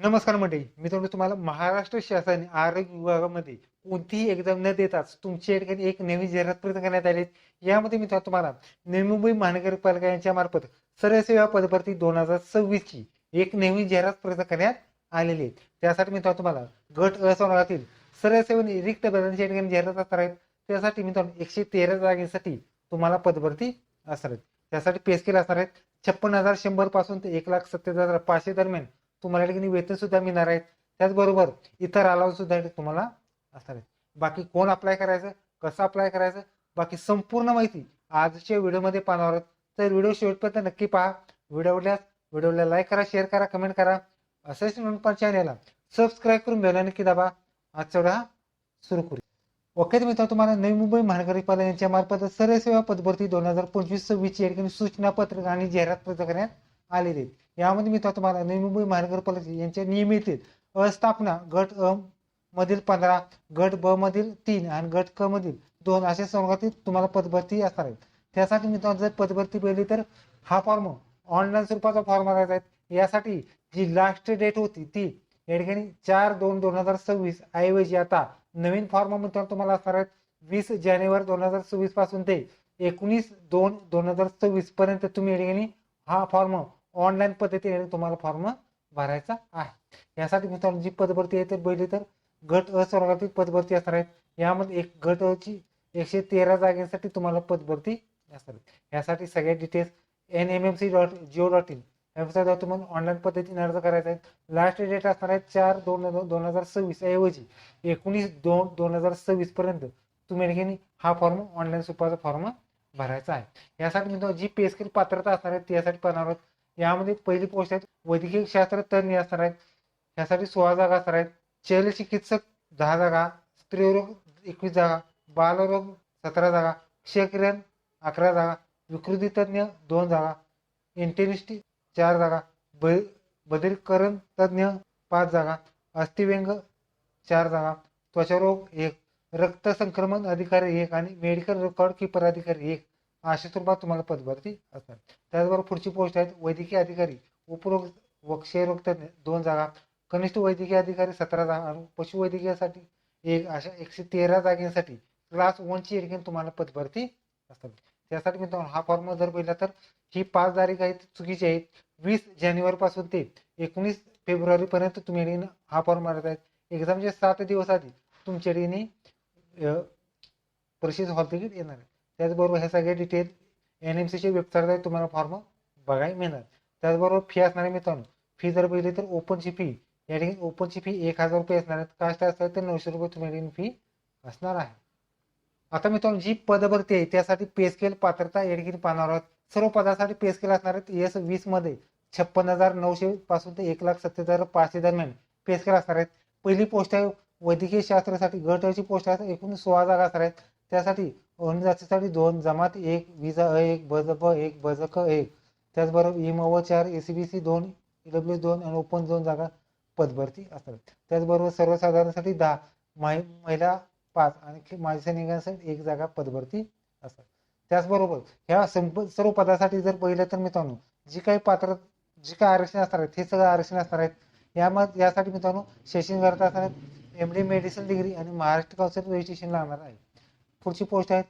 नमस्कार मंडळी, मी तुम्हाला महाराष्ट्र शासन आरोग्य विभागामध्ये कोणतीही एक्झाम न देताच तुमची या ठिकाणी एक नवीन जाहिरात प्रदान करण्यात आली. यामध्ये मी तुम्हाला नवी मुंबई महानगरपालिका यांच्या मार्फत सरसेवा पदभरती 2026 ची एक नवीन जाहिरात प्रदान करण्यात आलेली आहे. त्यासाठी मी तुम्हाला गट अ संवर्गातील सरसेवा रिक्त पदांची या ठिकाणी जाहिरात असणार आहे. त्यासाठी मी 113 जागेसाठी तुम्हाला पदभरती असणार आहे. त्यासाठी पे स्केल असणार आहेत 56,100 पासून ते 1,70,500 दरम्यान तुम्हाला ठिकाणी वेतन सुद्धा मिळणार आहेत. त्याचबरोबर इतर अलाउन्स सुद्धा तुम्हाला असणार आहेत. बाकी कोण अप्लाय करायचं, कसं अप्लाय करायचं, बाकी संपूर्ण माहिती आजच्या व्हिडिओमध्ये पाहणार आहोत. तर व्हिडिओ शेवटपर्यंत नक्की पहा. व्हिडिओला लाईक करा, शेअर करा, कमेंट करा. असेच म्हणून चॅनलला सबस्क्राईब करून बेल नक्की दाबा. आजचा व्हिडिओ सुरू करू. ओके मित्रांनो, तुम्हाला नवी मुंबई महानगरपालिका यांच्या मार्फत सरसेवा पदभरती 2025-26 ची ठिकाणी सूचना पत्रक आणि जाहिरात प्रदान करण्यात आलेली आहेत. यामध्ये मी तुम्हाला नवी मुंबई महानगरपालिका यांच्या नियमित अस्थापना गट अ मधील 15, गट ब मधील 3 आणि गट क मधील 2 अशा संवर्गातील तुम्हाला पदभरती असणार आहेत. त्यासाठी मी जर पदभरती पाहिली तर हा फॉर्म ऑनलाईन स्वरूपाचा फॉर्म भरायचा आहे. यासाठी जी लास्ट डेट होती ती या ठिकाणी 4/2/2026 ऐवजी आता नवीन फॉर्म मध्ये तुम्हाला असणार आहेत 20 जानेवारी 2026 पासून ते 19/2/2026 पर्यंत तुम्ही या ठिकाणी हा फॉर्म ऑनलाईन पद्धतीने तुम्हाला फॉर्म भरायचा आहे. यासाठी मित्रांनो जी पदभरती आहे तर पहिली तर गट अ संवर्गातील पदभरती असणार आहेत. यामध्ये एक गट अ ची 113 जागांसाठी तुम्हाला पदभरती असणार आहे. यासाठी सगळ्या डिटेल्स nmmc.go.in या तुम्हाला ऑनलाईन पद्धतीने अर्ज करायचा आहे. लास्ट डेट असणार आहे 4/2/2026 ऐवजी 19/2/2026 पर्यंत तुम्ही ठिकाणी हा फॉर्म ऑनलाईन स्वरूपाचा फॉर्म भरायचा आहे. यासाठी मित्रांनो जी पे स्केल पात्रता असणार आहे त्यासाठी पाहणार आहोत. यामध्ये पहिली पोस्ट आहे वैद्यकीय शास्त्र तज्ञ असणार आहेत. यासाठी 16 जागा असणार आहेत. शल्यचिकित्सक 10 जागा, स्त्रीरोग 21 जागा, बालरोग 17 जागा, क्षयकिरण 11 जागा, विकृती तज्ञ 2 जागा, इंटेलिस्टी 4 जागा, बधिरीकरण तज्ञ 5 जागा, अस्थिव्यंग 4 जागा, त्वचारोग 1, रक्त संक्रमण अधिकारी 1 आणि मेडिकल रेकॉर्ड कीपर अधिकारी 1 अशा स्वरूपात तुम्हाला पदभरती असतात. त्याचबरोबर पुढची पोस्ट आहे वैद्यकीय अधिकारी उपरोग व क्षयरोग तज्ञ 2 जागा, कनिष्ठ वैद्यकीय अधिकारी 17 जागा आणि पशुवैद्यकीयासाठी 1 अशा 113 जागांसाठी क्लास 1 ची ठिकाणी तुम्हाला पदभरती असतात. त्यासाठी मित्रांनो हा फॉर्म जर पाहिला तर ही 5 तारीख आहेत चुकीची आहेत. 20 जानेवारी पासून ते 19 फेब्रुवारी पर्यंत तुम्ही हा फॉर्म भरत आहेत. एक्झामचे 7 दिवस आधी तुमच्या ठिकाणी परीक्षेच हॉल तिकीट येणार आहे. त्याचबरोबर हे सगळे डिटेल NMCच्या वेबसाईटवर तुम्हाला फॉर्म बघायला मिळणार. त्याचबरोबर फी असणार आहे मित्रांनो. फी जर पाहिली तर ओपनची फी या ठिकाणी ओपनची फी 1,000 रुपये असणार आहे. कास्ट असेल तर 900 रुपये तुम्ही फी असणार आहे. आता मित्रांनो जी पदभरती आहे त्यासाठी पे स्केल पात्रता या ठिकाणी पाहणार आहोत. सर्व पदासाठी पे स्केल असणार आहेत. S20 मध्ये 56,900 पासून ते 1,70,500 दरम्यान पे स्केल असणार आहेत. पहिली पोस्ट आहे वैद्यकीय शास्त्रासाठी गट ची पोस्ट आहे. एकूण 16 जागा असणार आहेत. त्यासाठी अनुजातीसाठी 2, जमात 1, विजा अ1, बजप 1, बजक 1, त्याचबरोबर इमव 4, ACBC 2, EWS 2 आणि ओपन 2 जागा पदभरती असतात. त्याचबरोबर सर्वसाधारणसाठी 10, महिला 5 आणि माजी सैनिकांसाठी 1 जागा पदभरती असतात. त्याचबरोबर ह्या सर्व पदासाठी जर पाहिलं तर मित्रांनो जी काही आरक्षण असणार आहेत हे सगळं आरक्षण असणार आहेत. यासाठी मित्रांनो शैक्षणिक अर्थ असणार आहेत MD मेडिसिन डिग्री आणि महाराष्ट्र काउन्सिल रजिस्ट्रेशन लागणार आहे. पुढची पोस्ट आहे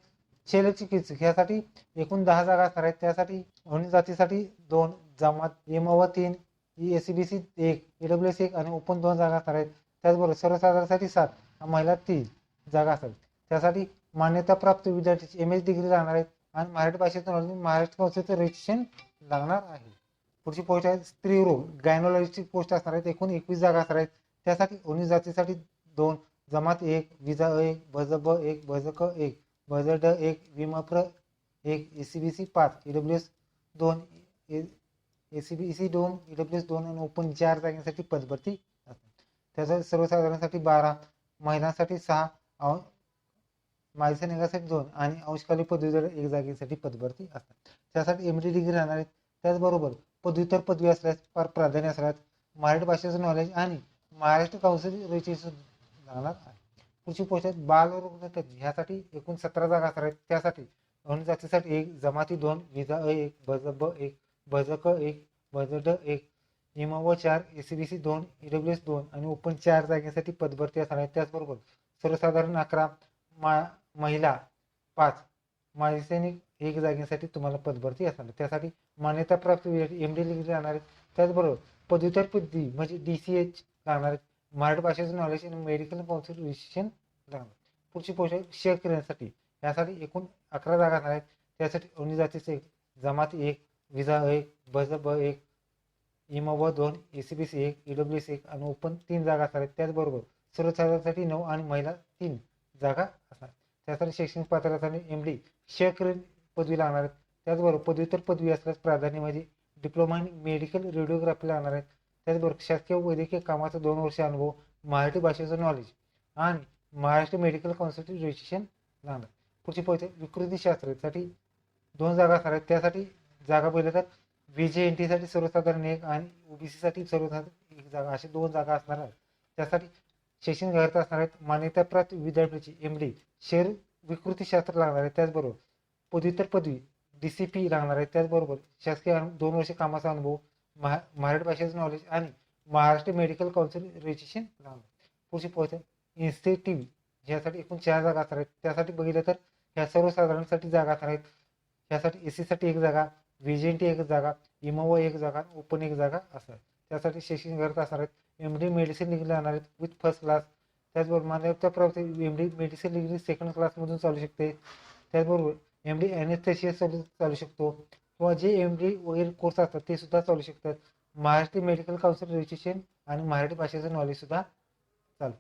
शल्यचिकित्सक यासाठी एकूण 10 जागा असणार आहेत. त्यासाठी अनुजातीसाठी 2, जमात इमव 3, ACBC 1, EWS 1 आणि ओपन 2 जागा असणार आहेत. त्याचबरोबर सर्वसाधारणसाठी 7, महिला 3 जागा असतात. त्यासाठी मान्यताप्राप्त विद्यार्थ्यांची MS डिग्री लागणार आहेत आणि मराठी भाषेतून महाराष्ट्र काउन्सिलचं रजिस्ट्रेशन लागणार आहे. पुढची पोस्ट आहे स्त्रीरोग गायनोलॉजीची पोस्ट असणार आहेत. एकूण 21 जागा असणार आहेत. त्यासाठी अनुजातीसाठी 2, जमात 1, विजा अ1, भजब 1, भजक 1, भजड 1, विमप्र 1, ACBC 5, EWS 2, ACBC 2, EWS 2 आणि ओपन 4 जागांसाठी पदभरती असतात. त्यासाठी सर्वसाधारणसाठी 12, महिलांसाठी 6, माजी सैनिकांसाठी 2 आणि अंशकालीन पदवीधर 1 जागेसाठी पदभरती असतात. त्यासाठी MD डिग्री राहणार आहेत. त्याचबरोबर पदव्युत्तर पदवी असल्यास प्राधान्य असल्यास मराठी भाषेचं नॉलेज आणि महाराष्ट्र काउन्सिल रजिस्ट्रेशन लागणार आहे. पुढची पोस्ट आहे बालरोग तज्ञ ह्यासाठी एकूण 17 जागा असणार आहेत. त्यासाठी अनुजातीसाठी 1, जमाती 2, विजा अ1, भजब 1, भजक 1, भजड 1, इमावा 4, एसीबीसी 2, ईडब्ल्यूएस 2 आणि ओपन 4 जागेसाठी पदभरती असणार आहे. त्याचबरोबर सर्वसाधारण 11, महिला 5, माजी सैनिक 1 जागेसाठी तुम्हाला पदभरती असणार आहे. त्यासाठी मान्यताप्राप्त एमडी डिग्री राहणार आहे. त्याचबरोबर पदव्युत्तर पदवी म्हणजे DCH लागणार आहे. मराठी भाषेचं नॉलेज आणि मेडिकल काउन्सिल रजिस्ट्रेशन लागणार. पुढची पोस्ट आहे शेअर करण्यासाठी. यासाठी एकूण 11 जागा असणार आहेत. त्यासाठी अवनी जातीचे 1, जमाती 1, विजा 1, बजब 1, इमावा 2, एसीबीसी 1, ईडब्ल्यूएस 1 आणि ओपन 3 जागा असणार आहेत. त्याचबरोबर सर्वसाधारणसाठी 9 आणि महिला 3 जागा असणार. त्यासाठी शैक्षणिक पात्रता एमडी शेअर पदवी लागणार आहेत. त्याचबरोबर पदव्युत्तर पदवी असल्यास प्राधान्य म्हणजे डिप्लोमा इन मेडिकल रेडिओग्राफी लागणार आहेत. त्याचबरोबर शासकीय वैद्यकीय कामाचा 2 वर्ष अनुभव, मराठी भाषेचं नॉलेज आणि महाराष्ट्र मेडिकल काउन्सिल रजिस्ट्रेशन लागणार. पुढची पोस्ट विकृतीशास्त्रासाठी 2 जागा असणार आहेत. त्यासाठी जागा पाहिलं तर VJNT साठी सर्वसाधारण 1 आणि OBC साठी सर्वसाधारण 1 जागा, अशी 2 जागा असणार आहेत. त्यासाठी शैक्षणिक अर्हता असणार आहेत. मान्यताप्राप्त विद्यापीठाची एमडी शेअर विकृतीशास्त्र लागणार आहे. त्याचबरोबर पदव्युत्तर पदवी DCP लागणार आहे. त्याचबरोबर शासकीय 2 वर्ष कामाचा अनुभव, मराठी भाषेचं नॉलेज आणि महाराष्ट्र मेडिकल काउन्सिल रजिस्ट्रेशन लागणार. पुढची पोस्ट आहे इन्स्टिट्यूट. यासाठी एकूण 4 जागा असणार आहेत. त्यासाठी बघितलं तर ह्या सर्वसाधारणसाठी जागा असणार आहेत. यासाठी एसी साठी 1 जागा, VJNT 1 जागा, इमोवा 1 जागा, ओपन 1 जागा असणार. त्यासाठी शैक्षणिक अर्हता असणार आहेत. MD मेडिसिन डिग्री लागणार आहेत विथ फर्स्ट क्लास. त्याचबरोबर मान्यताप्राप्त MD मेडिसिन डिग्री सेकंड क्लासमधून चालू शकते. त्याचबरोबर MD एनेस्थेशिया चालू शकतो किंवा जे MD वगैरे कोर्स असतात ते सुद्धा चालू शकतात. महाराष्ट्र मेडिकल काउन्सिल रजिस्ट्रेशन आणि मराठी भाषेचं नॉलेज सुद्धा चालू.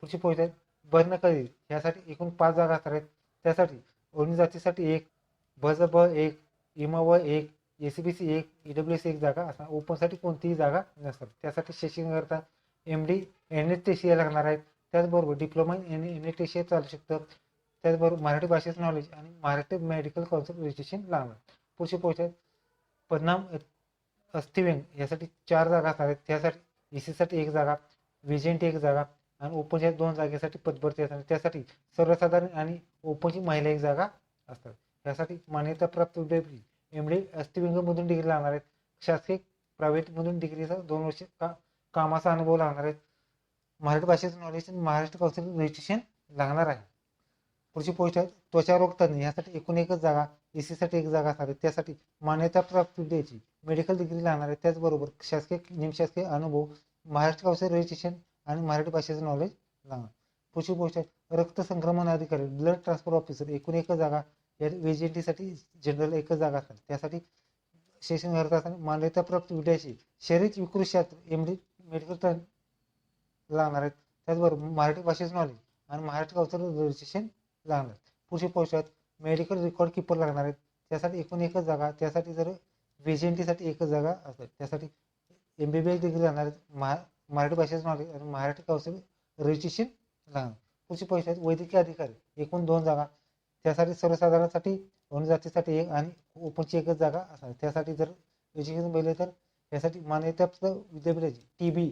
पुढची पोस्ट आहे भरण कधी. यासाठी एकूण 5 जागा असणार आहेत. त्यासाठी ओढणी जातीसाठी 1, भजब 1, इमाव 1, एसीबीसी 1, ईडब्ल्यूएस 1 जागा असणार. ओपनसाठी कोणतीही जागा नसतात. त्यासाठी शैक्षणिक अर्हता MD एनेस्थेशिया लागणार आहेत. त्याचबरोबर डिप्लोमा इन एनेस्थेशिया चालू शकतं. त्याचबरोबर मराठी भाषेचं नॉलेज आणि महाराष्ट्र मेडिकल काउन्सिल रजिस्ट्रेशन लागणार. पुढची पोस्ट आहे परिणाम अस्थिव्यंग. यासाठी 4 जागा असणार आहेत. त्यासाठी EC साठी 1 जागा, VJNT 1 जागा आणि ओपनच्या 2 जागेसाठी पदभरती असणार. त्यासाठी सर्वसाधारण आणि ओपनची महिला 1 जागा असतात. यासाठी मान्यताप्राप्त विद्यापीठ MD अस्थिव्यंगमधून डिग्री लागणार आहेत. शासकीय प्रायव्हेटमधून डिग्रीचा 2 वर्ष कामाचा अनुभव लागणार आहेत. मराठी भाषेचं नॉलेज आणि महाराष्ट्र काउन्सिल रजिस्ट्रेशन लागणार आहे. पुढची पोस्ट आहे त्वचारोग तज्ञ. यासाठी एकूण 1च जागा, EC साठी 1 जागा असणार आहे. त्यासाठी मान्यताप्राप्त विद्यार्थी मेडिकल डिग्री लागणार आहे. त्याचबरोबर शासकीय निमशासकीय अनुभव, महाराष्ट्र काउन्सिल रजिस्ट्रेशन आणि मराठी भाषेचं नॉलेज लागणार. पुढची पोस्ट आहे रक्त संक्रमण अधिकारी ब्लड ट्रान्सफर ऑफिसर. एकूण 1च जागा. या VJNT साठी जनरल 1च जागा असणार. त्यासाठी शैक्षणिक अर्हता असणार. मान्यताप्राप्त विद्यार्थी शरीर विकृतीशास्त्र MD मेडिकल लागणार आहेत. त्याचबरोबर मराठी भाषेचं नॉलेज आणि महाराष्ट्र काउन्सिल रजिस्ट्रेशन लागणार. पुढची पोस्ट आहेत मेडिकल रेकॉर्ड किपर लागणार आहेत. त्यासाठी एकूण 1च जागा. त्यासाठी जर VJNT साठी 1च जागा असतात. त्यासाठी MBBS डिग्री लागणार आहेत. मराठी भाषेचं नॉलेज आणि महाराष्ट्र काउन्सिल रजिस्ट्रेशन लागणार. पुढची पोस्ट आहेत वैद्यकीय अधिकारी. एकूण 2 जागा. त्यासाठी सर्वसाधारणसाठी अनुजातीसाठी 1 आणि ओपनची 1च जागा असणार. त्यासाठी जर एज्युकेशन पाहिलं तर यासाठी मान्यताप्राप्त विद्यापीठाची TB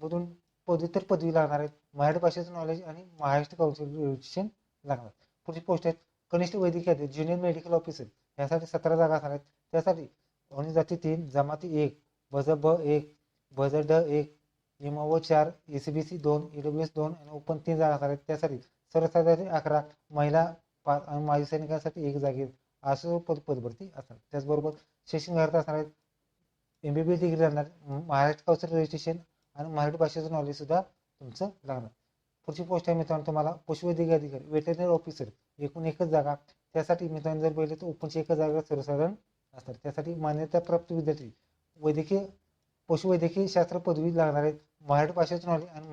मधून पदव्युत्तर पदवी लागणार आहेत. मराठी भाषेचं नॉलेज आणि महाराष्ट्र काउन्सिल रजिस्ट्रेशन लागणार. पुढची पोस्ट आहेत कनिष्ठ वैद्यकीय अधिकारी ज्युनियर मेडिकल ऑफिसर. यासाठी 17 जागा असणार आहेत. त्यासाठी अनुजाती 3, जमाती 1, भजब 1, भजड 1, इमाव 4, एसीबीसी 2, ईडब्ल्यूएस 2 आणि ओपन 3 जागा असणार आहेत. त्यासाठी सर्वसाधारण 11, महिला 5 आणि माजी सैनिकांसाठी 1 जागे असं पदभरती असणार. त्याचबरोबर शैक्षणिक अर्हता असणार आहेत. MBBS डिग्री लागणार, महाराष्ट्र काउन्सिल रजिस्ट्रेशन आणि मराठी भाषेचं नॉलेज सुद्धा तुमचं लागणार. पुढची पोस्ट आहे मित्रांनो तुम्हाला पशुवैद्यकीय अधिकारी वेटरनरी ऑफिसर. एकूण 1च जागा. त्यासाठी मित्रांनो जर पाहिलं तर ओपनची 1च जागा सर्वसाधारण असतात. त्यासाठी मान्यताप्राप्त विद्यार्थी पशुवैद्यकीय शास्त्र पदवी लागणार आहेत. मराठी भाषेचं नॉलेज आणि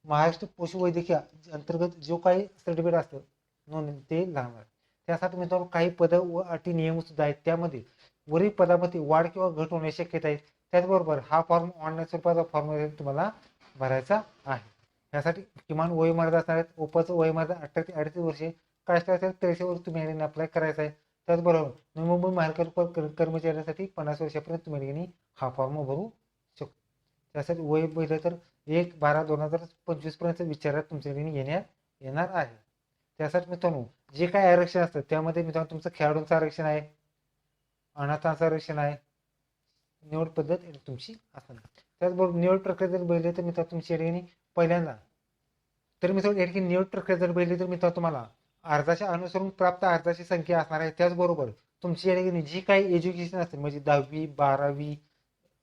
महाराष्ट्र पशुवैद्यकीय अंतर्गत जो काही सर्टिफिकेट असतं नोंदणी ते लागणार. त्यासाठी मित्रांनो काही पद व अटी नियम सुद्धा आहेत. त्यामध्ये वरील पदामध्ये वाढ किंवा घट होण्याची शक्यता आहे. त्याचबरोबर हा फॉर्म ऑनलाईन स्वरूपाचा फॉर्म तुम्हाला भरायचा आहे. यासाठी किमान वयोमर्यादा असणार आहेत. ओपनचं वयोमर्यादा 18 ते 38 वर्षे. कास्ट असेल 63 वर्ष तुम्ही अप्लाय करायचा आहे. त्याचबरोबर मुंबई महानगर कर्मचाऱ्यांसाठी 50 वर्षापर्यंत तुम्ही हा फॉर्म भरू शकतो. त्यासाठी वय पहिलं तर 1/12/2025 पर्यंत विचारात तुमच्याकडे घेण्यात येणार आहे. त्यासाठी मित्रांनो जे काही आरक्षण असतं त्यामध्ये मित्रांनो तुमचं खेळाडूंचं आरक्षण आहे, अनाथांचं आरक्षण आहे, निवड पद्धत तुमची असणार. त्याचबरोबर निवड प्रक्रिया जर बघितली तर मित्रांनो तुमची या ठिकाणी पहिल्यांदा तर मित्रांनो या ठिकाणी निवड प्रक्रिया जर बघितली तर मित्रांनो तुम्हाला अर्जाच्या अनुसरून प्राप्त अर्जाची संख्या असणार आहे. त्याचबरोबर तुमची या ठिकाणी जी काही एज्युकेशन असेल म्हणजे 10वी 12वी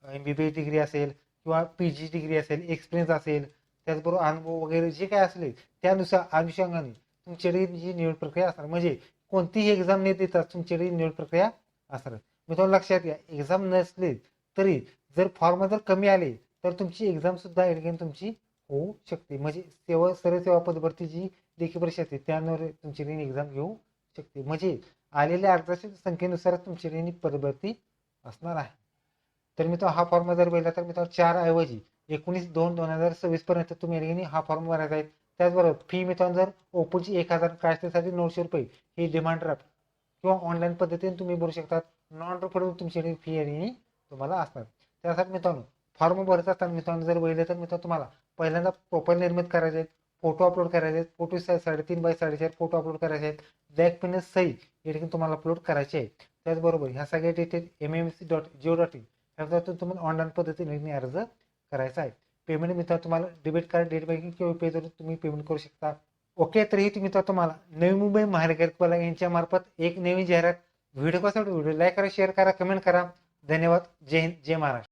MBBS डिग्री असेल किंवा PG डिग्री असेल, एक्सपिरियन्स असेल, त्याचबरोबर अनुभव वगैरे जे काय असेल त्यानुसार अनुषंगाने तुमच्याकडे जी निवड प्रक्रिया असणार. म्हणजे कोणतीही एक्झाम न देता तुमच्याकडे निवड प्रक्रिया असणार. मित्रांनो लक्षात घ्या, एक्झाम नसले तरी जर फॉर्म जर कमी आले तर तुमची एक्झाम सुद्धा या ठिकाणी तुमची होऊ शकते. म्हणजे सरळ सेवा पदभरती जी लेखी परीक्षा असते त्यावर तुमची एक्झाम घेऊ शकते. म्हणजे आलेल्या अर्जाच्या संख्येनुसारच तुमची पदभरती असणार आहे. तर मित्रांनो हा फॉर्म जर भरला तर मित्रांनो 4 ऐवजी 19/2/2026 पर्यंत तुम्ही या ठिकाणी हा फॉर्म भरायचा आहे. त्याचबरोबर फी मित्रांनो जर ओपनची 1000, कास्टसाठी 900 रुपये ही डिमांड ड्राफ्ट किंवा ऑनलाईन पद्धतीने तुम्ही भरू शकतात. नॉन रिफंडेबल तुमची फी आणि तुम्हाला असणार. त्यासाठी मित्रांनो फॉर्म भरत असताना मित्रांनो जर बघितलं तर मित्रांनो तुम्हाला पहिल्यांदा प्रोफाईल निर्मित करायचे आहेत, फोटो अपलोड करायचे आहेत, फोटो 3.5x4 फोटो अपलोड करायचे आहेत, बॅक पेन सही या ठिकाणी तुम्हाला अपलोड करायचे आहे. त्याचबरोबर ह्या सगळ्या डिटेल mmc.go.in ह्याच्यातून तुम्हाला ऑनलाईन पद्धतीने अर्ज करायचा आहे. पेमेंट मित्रांनो तुम्हाला डेबिट कार्ड, नेट बँकिंग किंवा UPI तुम्ही पेमेंट करू शकता. ओके, तर ही तुम्ही तुम्हाला नवी मुंबई महानगरपालिका यांच्या मार्फत एक नवीन जाहिरात व्हिडिओ कसा व्हिडिओ लाईक करा, शेअर करा, कमेंट करा. धन्यवाद. जय हिंद, जय महाराष्ट्र.